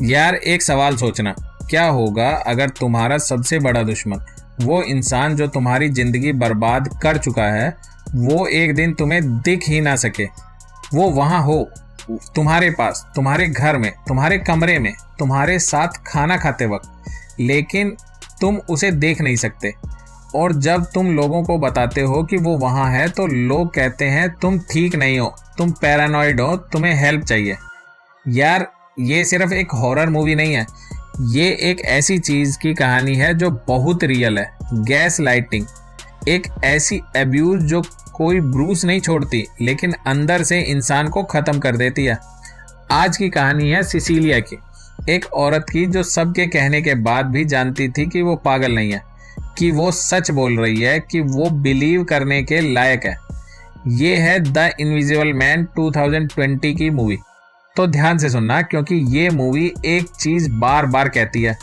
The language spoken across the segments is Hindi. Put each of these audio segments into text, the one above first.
यार एक सवाल सोचना, क्या होगा अगर तुम्हारा सबसे बड़ा दुश्मन, वो इंसान जो तुम्हारी जिंदगी बर्बाद कर चुका है, वो एक दिन तुम्हें दिख ही ना सके। वो वहां हो, तुम्हारे पास, तुम्हारे घर में, तुम्हारे कमरे में, तुम्हारे साथ खाना खाते वक्त, लेकिन तुम उसे देख नहीं सकते। और जब तुम लोगों को बताते हो कि वो वहां है तो लोग कहते हैं तुम ठीक नहीं हो, तुम पैरानॉइड हो, तुम्हें हेल्प चाहिए। यार ये सिर्फ एक हॉरर मूवी नहीं है, ये एक ऐसी चीज की कहानी है जो बहुत रियल है। गैस लाइटिंग, एक ऐसी अब्यूज जो कोई ब्रूस नहीं छोड़ती लेकिन अंदर से इंसान को खत्म कर देती है। आज की कहानी है सिसिलिया की, एक औरत की जो सबके कहने के बाद भी जानती थी कि वो पागल नहीं है, कि वो सच बोल रही है, कि वो बिलीव करने के लायक है। ये है द इनविजिबल मैन 2020 की मूवी। तो ध्यान से सुनना, क्योंकि ये मूवी एक चीज बार बार कहती है,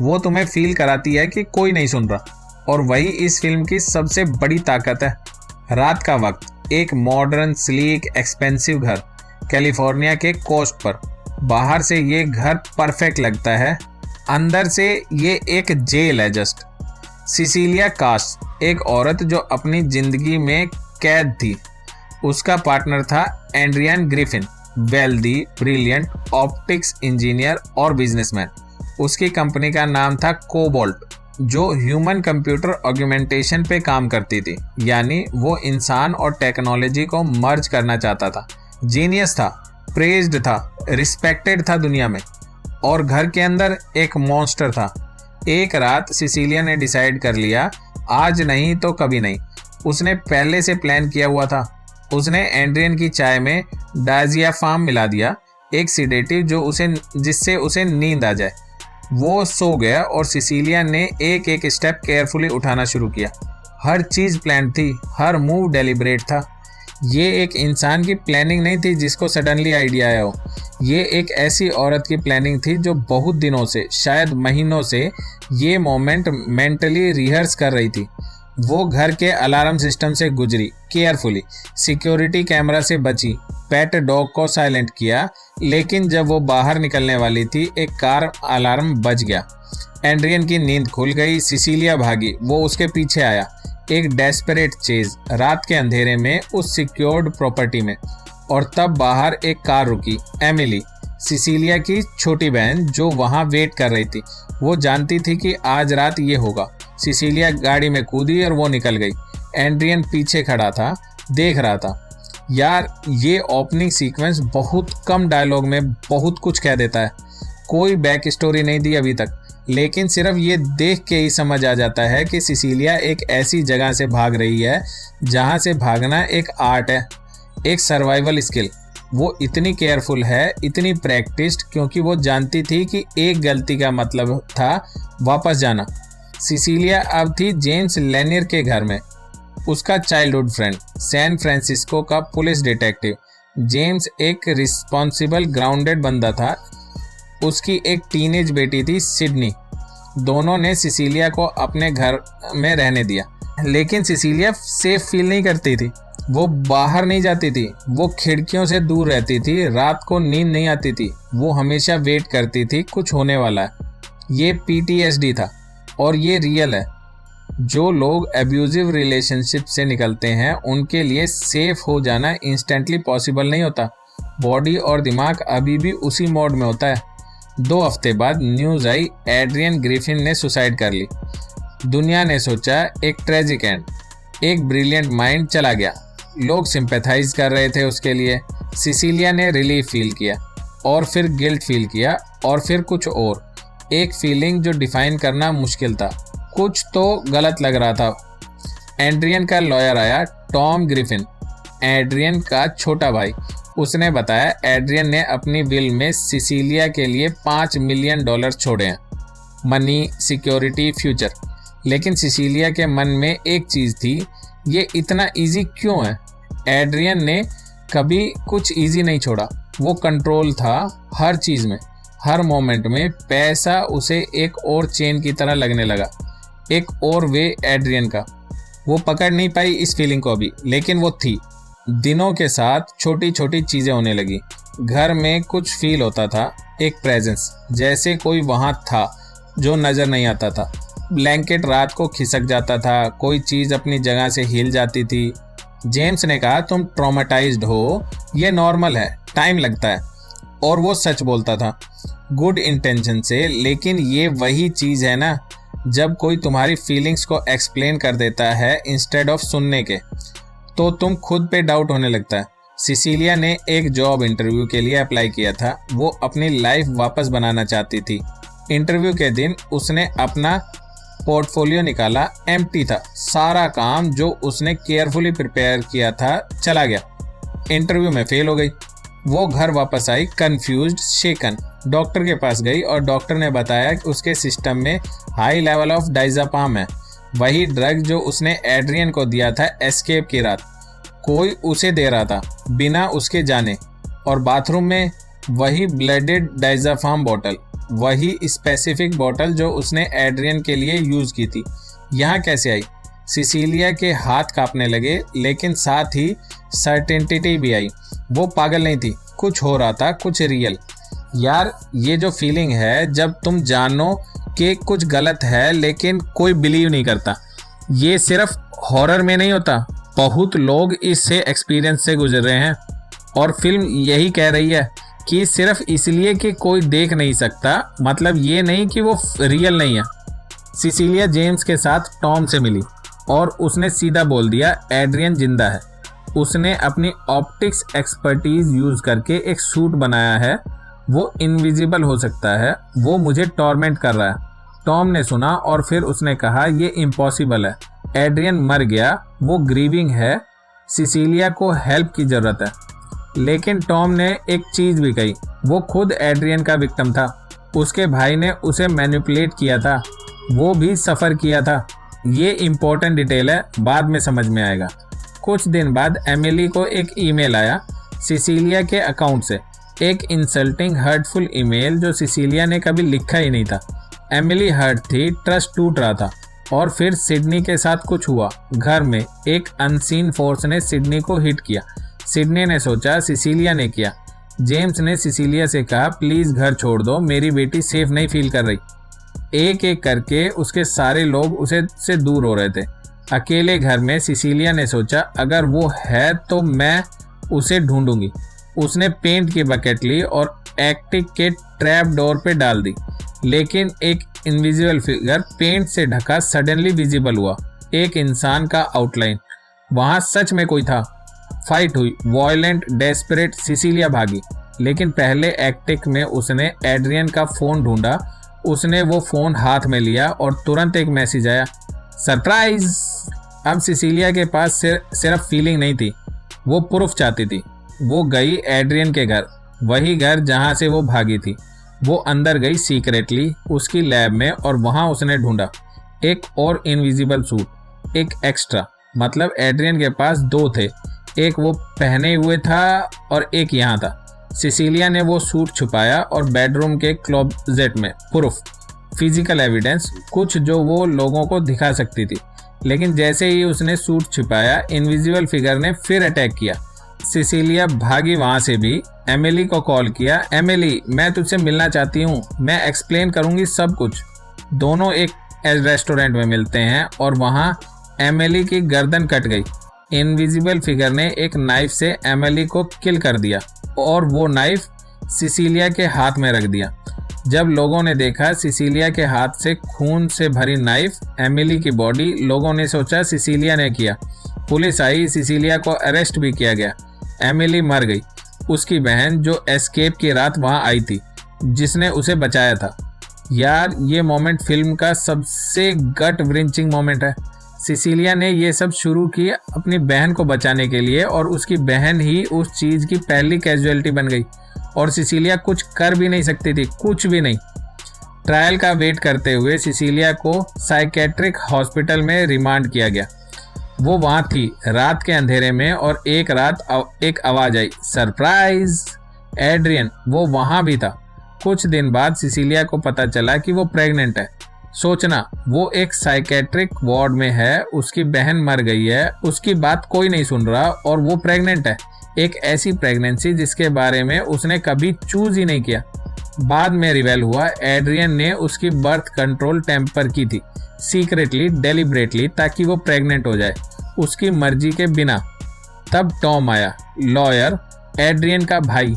वो तुम्हें फील कराती है कि कोई नहीं सुन रहा। और वही इस फिल्म की सबसे बड़ी ताकत है। रात का वक्त, एक मॉडर्न स्लीक एक्सपेंसिव घर कैलिफोर्निया के कोस्ट पर। बाहर से ये घर परफेक्ट लगता है, अंदर से ये एक जेल है जस्ट। सिसिलिया कास्ट, एक औरत जो अपनी जिंदगी में कैद थी। उसका पार्टनर था Adrian Griffin, wealthy, brilliant, optics engineer और बिजनेसमैन। उसकी कंपनी का नाम था कोबोल्ट, जो ह्यूमन कंप्यूटर ऑगमेंटेशन पे काम करती थी, यानी वो इंसान और टेक्नोलॉजी को मर्ज करना चाहता था। जीनियस था, प्रेज्ड था, रिस्पेक्टेड था दुनिया में। और घर के अंदर एक मॉन्स्टर था। एक रात सिसिलिया ने डिसाइड कर लिया, आज नहीं तो कभी नहीं। उसने पहले से प्लान किया हुआ था। उसने एड्रियन की चाय में डायज़ियाफाम मिला दिया, एक सिडेटिव जिससे उसे नींद आ जाए। वो सो गया और सिसिलिया ने एक एक स्टेप केयरफुली उठाना शुरू किया। हर चीज़ प्लान थी, हर मूव डेलिब्रेट था। ये एक इंसान की प्लानिंग नहीं थी जिसको सडनली आइडिया आया हो। ये एक ऐसी औरत की प्लानिंग थी जो बहुत दिनों से, शायद महीनों से, ये मोमेंट मेंटली रिहर्स कर रही थी। वो घर के अलार्म सिस्टम से गुजरी, केयरफुली सिक्योरिटी कैमरा से बची, पेट डॉग को साइलेंट किया, लेकिन जब वो बाहर निकलने वाली थी एक कार अलार्म बज गया। एड्रियन की नींद खुल गई, सिसिलिया भागी, वो उसके पीछे आया। एक डेस्परेट चेज, रात के अंधेरे में उस सिक्योर्ड प्रॉपर्टी में। और तब बाहर एक कार रुकी, एमिली, सिसिलिया की छोटी बहन, जो वहां वेट कर रही थी। वो जानती थी कि आज रात ये होगा। सिसिलिया गाड़ी में कूदी और वो निकल गई। एड्रियन पीछे खड़ा था, देख रहा था। यार ये ओपनिंग सीक्वेंस बहुत कम डायलॉग में बहुत कुछ कह देता है। कोई बैक स्टोरी नहीं दी अभी तक, लेकिन सिर्फ ये देख के ही समझ आ जाता है कि सिसिलिया एक ऐसी जगह से भाग रही है जहां से भागना एक आर्ट है, एक सर्वाइवल स्किल। वो इतनी केयरफुल है, इतनी प्रैक्टिस्ड, क्योंकि वो जानती थी कि एक गलती का मतलब था वापस जाना। सिसिलिया अब थी जेम्स लेनियर के घर में, उसका चाइल्डहुड फ्रेंड, सैन फ्रांसिस्को का पुलिस डिटेक्टिव। जेम्स एक रिस्पॉन्सिबल, ग्राउंडेड बंदा था। उसकी एक टीनेज बेटी थी, सिडनी। दोनों ने सिसिलिया को अपने घर में रहने दिया, लेकिन सिसिलिया सेफ फील नहीं करती थी। वो बाहर नहीं जाती थी, वो खिड़कियों से दूर रहती थी, रात को नींद नहीं आती थी। वो हमेशा वेट करती थी कुछ होने वाला है। ये PTSD था और ये रियल है। जो लोग एब्यूजिव रिलेशनशिप से निकलते हैं उनके लिए सेफ हो जाना इंस्टेंटली पॉसिबल नहीं होता। बॉडी और दिमाग अभी भी उसी मोड में होता है। 2 हफ्ते बाद न्यूज़ आई, एड्रियन ग्रिफिन ने सुसाइड कर ली। दुनिया ने सोचा एक ट्रेजिक एंड, एक ब्रिलियंट माइंड चला गया। लोग सिंपैथाइज कर रहे थे उसके लिए। सिसिलिया ने रिलीफ फील किया, और फिर गिल्ट फील किया, और फिर कुछ और, एक फीलिंग जो डिफाइन करना मुश्किल था। कुछ तो गलत लग रहा था। एड्रियन का लॉयर आया, टॉम ग्रिफिन, एड्रियन का छोटा भाई। उसने बताया एड्रियन ने अपनी विल में सिसिलिया के लिए $5 मिलियन छोड़े हैं, मनी, सिक्योरिटी, फ्यूचर। लेकिन सिसिलिया के मन में एक चीज़ थी, ये इतना इजी क्यों है? एड्रियन ने कभी कुछ इजी नहीं छोड़ा। वो कंट्रोल था हर चीज़ में, हर मोमेंट में। पैसा उसे एक और चेन की तरह लगने लगा, एक और वे एड्रियन का। वो पकड़ नहीं पाई इस फीलिंग को अभी, लेकिन वो थी। दिनों के साथ छोटी छोटी चीज़ें होने लगी। घर में कुछ फील होता था, एक प्रेजेंस, जैसे कोई वहाँ था जो नज़र नहीं आता था। ब्लैंकेट रात को खिसक जाता था, कोई चीज़ अपनी जगह से हिल जाती थी। जेम्स ने कहा, तुम ट्रॉमेटाइज्ड हो, ये नॉर्मल है, टाइम लगता है। और वो सच बोलता था, गुड इंटेंशन से। लेकिन ये वही चीज़ है ना, जब कोई तुम्हारी फीलिंग्स को एक्सप्लेन कर देता है इंस्टेड ऑफ सुनने के, तो तुम खुद पे डाउट होने लगता है। सिसिलिया ने एक जॉब इंटरव्यू के लिए अप्लाई किया था। वो अपनी लाइफ वापस बनाना चाहती थी। इंटरव्यू के दिन उसने अपना पोर्टफोलियो निकाला, एम्प्टी था। सारा काम जो उसने केयरफुली प्रिपेयर किया था चला गया। इंटरव्यू में फेल हो गई। वो घर वापस आई, कंफ्यूज्ड, शेकन। डॉक्टर के पास गई और डॉक्टर ने बताया कि उसके सिस्टम में हाई लेवल ऑफ डाइज़ापाम है, वही ड्रग जो उसने एड्रियन को दिया था एस्केप की रात। कोई उसे दे रहा था बिना उसके जाने। और बाथरूम में वही ब्लडेड डाइज़ापाम बॉटल, वही स्पेसिफिक बॉटल जो उसने एड्रियन के लिए यूज़ की थी। यहाँ कैसे आई? सिसिलिया के हाथ कांपने लगे, लेकिन साथ ही सर्टेनिटी भी आई। वो पागल नहीं थी, कुछ हो रहा था, कुछ रियल। यार, ये जो फीलिंग है जब तुम जानो कि कुछ गलत है लेकिन कोई बिलीव नहीं करता, ये सिर्फ हॉरर में नहीं होता। बहुत लोग इससे एक्सपीरियंस से गुजर रहे हैं। और फिल्म यही कह रही है कि सिर्फ इसलिए कि कोई देख नहीं सकता, मतलब ये नहीं कि वो रियल नहीं है। सिसिलिया जेम्स के साथ टॉम से मिली और उसने सीधा बोल दिया, एड्रियन जिंदा है। उसने अपनी ऑप्टिक्स एक्सपर्टीज यूज करके एक सूट बनाया है, वो इनविजिबल हो सकता है, वो मुझे टॉर्मेंट कर रहा है। टॉम ने सुना और फिर उसने कहा, ये इम्पॉसिबल है, एड्रियन मर गया, वो ग्रीविंग है, सिसिलिया को हेल्प की ज़रूरत है। लेकिन टॉम ने एक चीज़ भी कही, वो खुद एड्रियन का विक्टिम था। उसके भाई ने उसे मैनिपुलेट किया था, वो भी सफ़र किया था। ये इम्पोर्टेंट डिटेल है, बाद में समझ में आएगा। कुछ दिन बाद एमिली को एक ईमेल आया सिसिलिया के अकाउंट से, एक इंसल्टिंग हर्टफुल ईमेल जो सिसिलिया ने कभी लिखा ही नहीं था। एमिली हर्ट थी, ट्रस्ट टूट रहा था। और फिर सिडनी के साथ कुछ हुआ। घर में एक अनसीन फोर्स ने सिडनी को हिट किया। सिडनी ने सोचा सिसिलिया ने किया। जेम्स ने सिसिलिया से कहा, प्लीज़ घर छोड़ दो, मेरी बेटी सेफ नहीं फील कर रही। एक एक करके उसके सारे लोग उसे से दूर हो रहे थे। अकेले घर में सिसिलिया ने सोचा, अगर वो है तो मैं उसे ढूंढूंगी। उसने पेंट की बकेट ली और एटिक के ट्रैप डोर पे डाल दी। लेकिन एक इनविजिबल फिगर पेंट से ढका सडनली विजिबल हुआ, एक इंसान का आउटलाइन। वहां सच में कोई था। फाइट हुई, वॉयलेंट, डेस्परेट। सिसिलिया भागी, लेकिन पहले एटिक में उसने एड्रियन का फ़ोन ढूंढा। उसने वो फ़ोन हाथ में लिया और तुरंत एक मैसेज आया, सरप्राइज। अब सिसिलिया के पास सिर्फ फीलिंग नहीं थी, वो प्रूफ चाहती थी। वो गई एड्रियन के घर, वही घर जहाँ से वो भागी थी। वो अंदर गई सीक्रेटली उसकी लैब में और वहाँ उसने ढूंढा एक और इनविजिबल सूट, एक एक्स्ट्रा। मतलब एड्रियन के पास दो थे, एक वो पहने हुए था और एक यहाँ था। सिसिलिया ने वो सूट छुपाया और बेडरूम के क्लोजेट में प्रूफ, फिजिकल एविडेंस, कुछ जो वो लोगों को दिखा सकती थी। लेकिन जैसे ही उसने सूट छुपाया, इनविजिबल फिगर ने फिर अटैक किया। सिसिलिया भागी वहाँ से भी। एमिली को कॉल किया, एमिली मैं तुझसे मिलना चाहती हूँ, मैं एक्सप्लेन करूँगी सब कुछ। दोनों एक रेस्टोरेंट में मिलते हैं और वहाँ एमिली की गर्दन कट गई। इनविजिबल फिगर ने एक नाइफ से एमिली को किल कर दिया और वो नाइफ सिसिलिया के हाथ में रख दिया। जब लोगों ने देखा सिसिलिया के हाथ से खून से भरी नाइफ, एमिली की बॉडी, लोगों ने सोचा सिसिलिया ने किया। पुलिस आई, सिसिलिया को अरेस्ट भी किया गया। एमिली मर गई। उसकी बहन जो एस्केप की रात वहाँ आई थी, जिसने उसे बचाया था। यार, ये मोमेंट फिल्म का सबसे गट व्रिंचिंग मोमेंट है। सिसिलिया ने ये सब शुरू किया अपनी बहन को बचाने के लिए और उसकी बहन ही उस चीज़ की पहली कैजुअलिटी बन गई और सिसिलिया कुछ कर भी नहीं सकती थी, कुछ भी नहीं। ट्रायल का वेट करते हुए सिसिलिया को साइकेट्रिक हॉस्पिटल में रिमांड किया गया। वो वहाँ थी रात के अंधेरे में और एक रात एक आवाज़ आई, सरप्राइज, एड्रियन। वो वहाँ भी था। कुछ दिन बाद सिसिलिया को पता चला कि वो प्रेग्नेंट है। सोचना, वो एक साइकेट्रिक वार्ड में है, उसकी बहन मर गई है, उसकी बात कोई नहीं सुन रहा और वो प्रेग्नेंट है। एक ऐसी प्रेगनेंसी जिसके बारे में उसने कभी चूज ही नहीं किया। बाद में रिवेल हुआ एड्रियन ने उसकी बर्थ कंट्रोल टेम्पर की थी, सीक्रेटली, डेलिबरेटली, ताकि वो प्रेग्नेंट हो जाए उसकी मर्जी के बिना। तब टॉम आया, लॉयर, एड्रियन का भाई,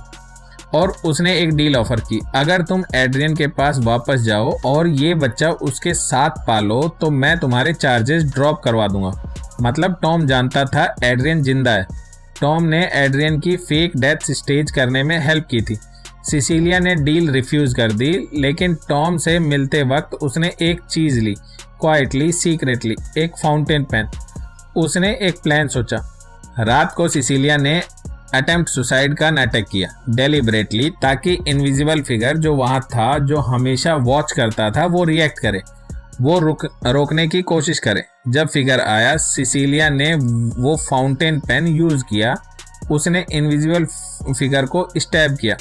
और उसने एक डील ऑफर की। अगर तुम एड्रियन के पास वापस जाओ और ये बच्चा उसके साथ पालो तो मैं तुम्हारे चार्जेस ड्रॉप करवा दूंगा। मतलब टॉम जानता था एड्रियन जिंदा है। टॉम ने एड्रियन की फेक डेथ स्टेज करने में हेल्प की थी। सिसिलिया ने डील रिफ्यूज कर दी, लेकिन टॉम से मिलते वक्त उसने एक चीज ली, क्वाइटली, सीक्रेटली, एक फाउंटेन पेन। उसने एक प्लान सोचा। रात को सिसिलिया ने अटेम्प्ट सुसाइड का नाटक किया, डेलिबरेटली, ताकि इनविजिबल फिगर जो वहां था, जो हमेशा वॉच करता था, वो रिएक्ट करे, वो रोकने की कोशिश करे। जब फिगर आया, सिसिलिया ने वो फाउंटेन पेन यूज किया। उसने इनविजिबल फिगर को स्टैब किया।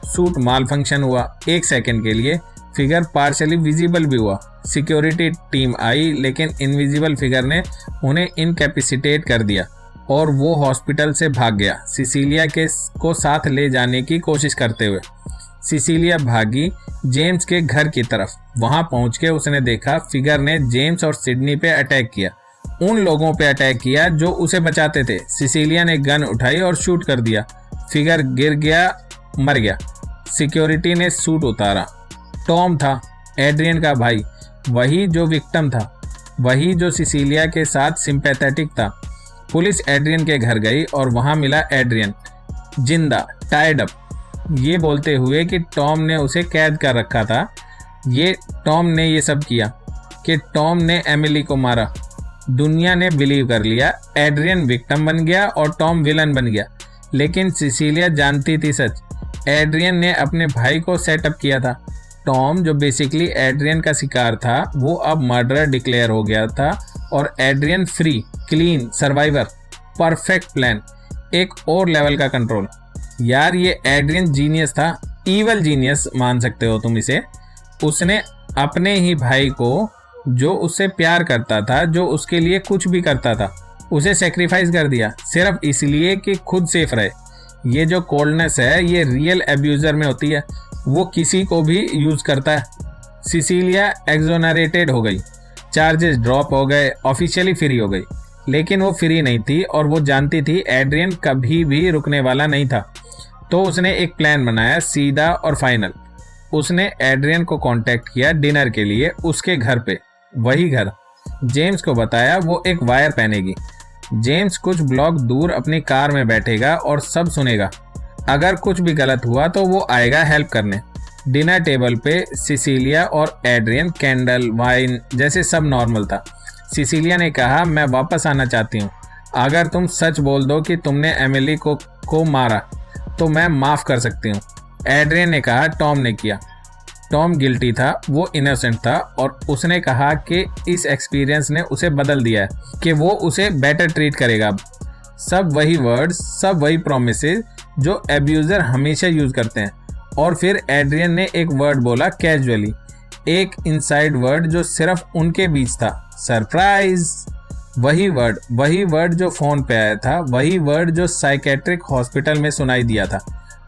सूट माल फंक्शन हुआ। 1 सेकंड के लिए फिगर पार्शली विजिबल भी हुआ। सिक्योरिटी टीम आई, लेकिन इनविजिबल फिगर ने उन्हें इनकैपेसिटेट कर दिया और वो हॉस्पिटल से भाग गया, सिसिलिया को साथ ले जाने की कोशिश करते हुए। सिसिलिया भागी जेम्स के घर की तरफ। वहां पहुंच के उसने देखा फिगर ने जेम्स और सिडनी पे अटैक किया, उन लोगों पे अटैक किया जो उसे बचाते थे। सिसिलिया ने गन उठाई और शूट कर दिया। फिगर गिर गया, मर गया। सिक्योरिटी ने सूट उतारा। टॉम था, एड्रियन का भाई, वही जो विक्टिम था, वही जो सिसिलिया के साथ सिंपैथेटिक था। पुलिस एड्रियन के घर गई और वहां मिला एड्रियन जिंदा, टाइड अप, ये बोलते हुए कि टॉम ने उसे कैद कर रखा था। टॉम ने ये सब किया कि टॉम ने एमिली को मारा। दुनिया ने बिलीव कर लिया, एड्रियन विक्टिम बन गया और टॉम विलन बन गया। लेकिन सिसिलिया जानती थी सच। एड्रियन ने अपने भाई को सेटअप किया था। टॉम, जो बेसिकली एड्रियन का शिकार था, वो अब मर्डरर डिक्लेयर हो गया था और Adrian free, clean, survivor. Perfect plan, एक और लेवल का कंट्रोल। यार, ये एड्रियन जीनियस था, इवल जीनियस मान सकते हो तुम इसे। उसने अपने ही भाई को, जो उससे प्यार करता था, जो उसके लिए कुछ भी करता था, उसे सेक्रीफाइस कर दिया, सिर्फ इसलिए कि खुद सेफ रहे। ये जो कोल्डनेस है, ये रियल एब्यूजर में होती है, वो किसी को भी यूज करता है। सिसिलिया एक्सोनरेटेड हो गई, चार्जेस ड्रॉप हो गए, ऑफिशियली फ्री हो गई। लेकिन वो फ्री नहीं थी और वो जानती थी एड्रियन कभी भी रुकने वाला नहीं था। तो उसने एक प्लान बनाया, सीधा और फाइनल। उसने एड्रियन को कांटेक्ट किया डिनर के लिए उसके घर पे, वही घर। जेम्स को बताया वो एक वायर पहनेगी। जेम्स कुछ ब्लॉक दूर अपनी कार में बैठेगा और सब सुनेगा। अगर कुछ भी गलत हुआ तो वो आएगा हेल्प करने। डिनर टेबल पे सिसिलिया और एड्रियन, कैंडल, वाइन जैसे सब नॉर्मल था। सिसिलिया ने कहा, मैं वापस आना चाहती हूँ। अगर तुम सच बोल दो कि तुमने एमिली को मारा तो मैं माफ़ कर सकती हूँ। एड्रियन ने कहा, टॉम ने किया। टॉम गिल्टी था, वो इनोसेंट था और उसने कहा कि इस एक्सपीरियंस ने उसे बदल दिया है, कि वो उसे बेटर ट्रीट करेगा अब। सब वही वर्ड्स, सब वही प्रोमिसेस जो एब्यूज़र हमेशा यूज़ करते हैं। और फिर एड्रियन ने एक वर्ड बोला कैजुअली, एक इनसाइड वर्ड जो सिर्फ उनके बीच था, सरप्राइज। वही वर्ड जो फ़ोन पे आया था, वही वर्ड जो साइकेट्रिक हॉस्पिटल में सुनाई दिया था।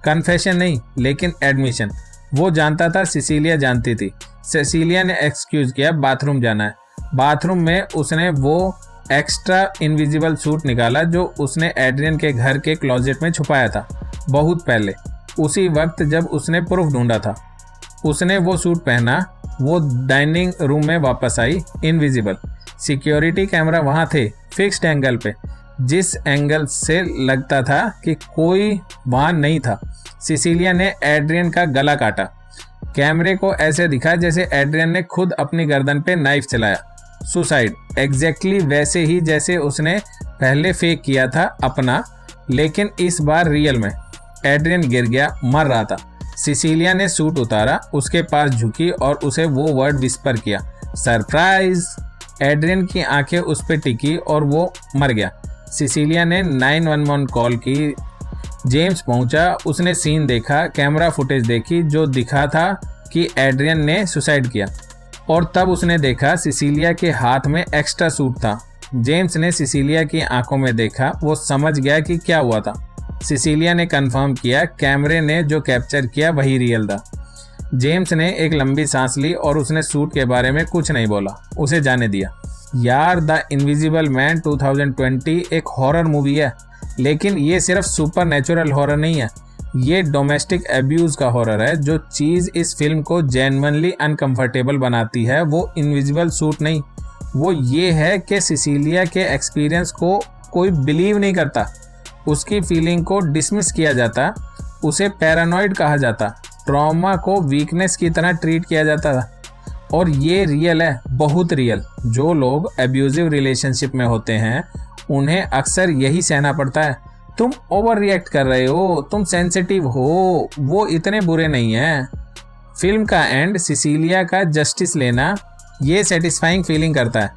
कन्फेशन नहीं, लेकिन एडमिशन। वो जानता था, सिसिलिया जानती थी। सिसिलिया ने एक्सक्यूज किया, बाथरूम जाना है। बाथरूम में उसने वो एक्स्ट्रा इनविजिबल सूट निकाला जो उसने एड्रियन के घर के क्लोजेट में छुपाया था बहुत पहले, उसी वक्त जब उसने प्रूफ ढूंढा था। उसने वो सूट पहना, वो डाइनिंग रूम में वापस आई, इनविजिबल। सिक्योरिटी कैमरा वहाँ थे, फिक्स्ड एंगल पे, जिस एंगल से लगता था कि कोई वहाँ नहीं था। सिसिलिया ने एड्रियन का गला काटा। कैमरे को ऐसे दिखा जैसे एड्रियन ने खुद अपनी गर्दन पे नाइफ चलाया। सुसाइड, एग्जैक्टली वैसे ही जैसे उसने पहले फेक किया था अपना, लेकिन इस बार रियल में। एड्रियन गिर गया, मर रहा था। सिसिलिया ने सूट उतारा, उसके पास झुकी और उसे वो वर्ड विस्पर किया, सरप्राइज। एड्रियन की आंखें उस पर टिकी और वो मर गया। सिसिलिया ने 911 कॉल की। जेम्स पहुंचा, उसने सीन देखा, कैमरा फुटेज देखी जो दिखा था कि एड्रियन ने सुसाइड किया। और तब उसने देखा सिसिलिया के हाथ में एक्स्ट्रा सूट था। जेम्स ने सिसिलिया की आंखों में देखा, वो समझ गया कि क्या हुआ था। सिसिलिया ने कंफर्म किया, कैमरे ने जो कैप्चर किया वही रियल था। जेम्स ने एक लंबी सांस ली और उसने सूट के बारे में कुछ नहीं बोला, उसे जाने दिया। यार, द इनविजिबल मैन 2020 एक हॉरर मूवी है, लेकिन ये सिर्फ सुपर नेचुरल हॉरर नहीं है, ये डोमेस्टिक एब्यूज का हॉरर है। जो चीज़ इस फिल्म को जेन्युइनली अनकंफर्टेबल बनाती है वो इनविजिबल सूट नहीं, वो ये है कि सिसिलिया के एक्सपीरियंस को कोई बिलीव नहीं करता, उसकी फीलिंग को डिसमिस किया जाता, उसे पैरानॉइड कहा जाता, ट्रॉमा को वीकनेस की तरह ट्रीट किया जाता था। और ये रियल है, बहुत रियल। जो लोग एब्यूजिव रिलेशनशिप में होते हैं उन्हें अक्सर यही सहना पड़ता है। तुम ओवर रिएक्ट कर रहे हो, तुम सेंसिटिव हो, वो इतने बुरे नहीं हैं। फिल्म का एंड सिसिलिया का जस्टिस लेना ये सेटिस्फाइंग फीलिंग करता है,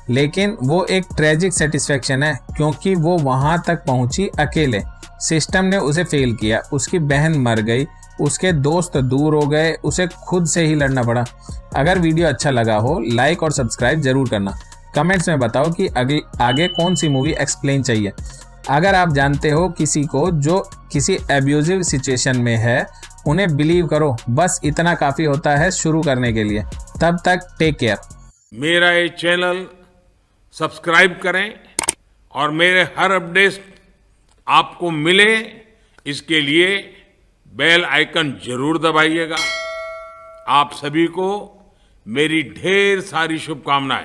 लेकिन वो एक ट्रेजिक सेटिस्फेक्शन है, क्योंकि वो वहां तक पहुंची अकेले। सिस्टम ने उसे फेल किया, उसकी बहन मर गई, उसके दोस्त दूर हो गए, उसे खुद से ही लड़ना पड़ा। अगर वीडियो अच्छा लगा हो लाइक और सब्सक्राइब जरूर करना। कमेंट्स में बताओ कि आगे कौन सी मूवी एक्सप्लेन चाहिए। अगर आप जानते हो किसी को जो किसी एब्यूजिव सिचुएशन में है, उन्हें बिलीव करो, बस इतना काफ़ी होता है शुरू करने के लिए। तब तक टेक केयर। मेरा ये चैनल सब्सक्राइब करें और मेरे हर अपडेट आपको मिले, इसके लिए बेल आइकन जरूर दबाइएगा। आप सभी को मेरी ढेर सारी शुभकामनाएं।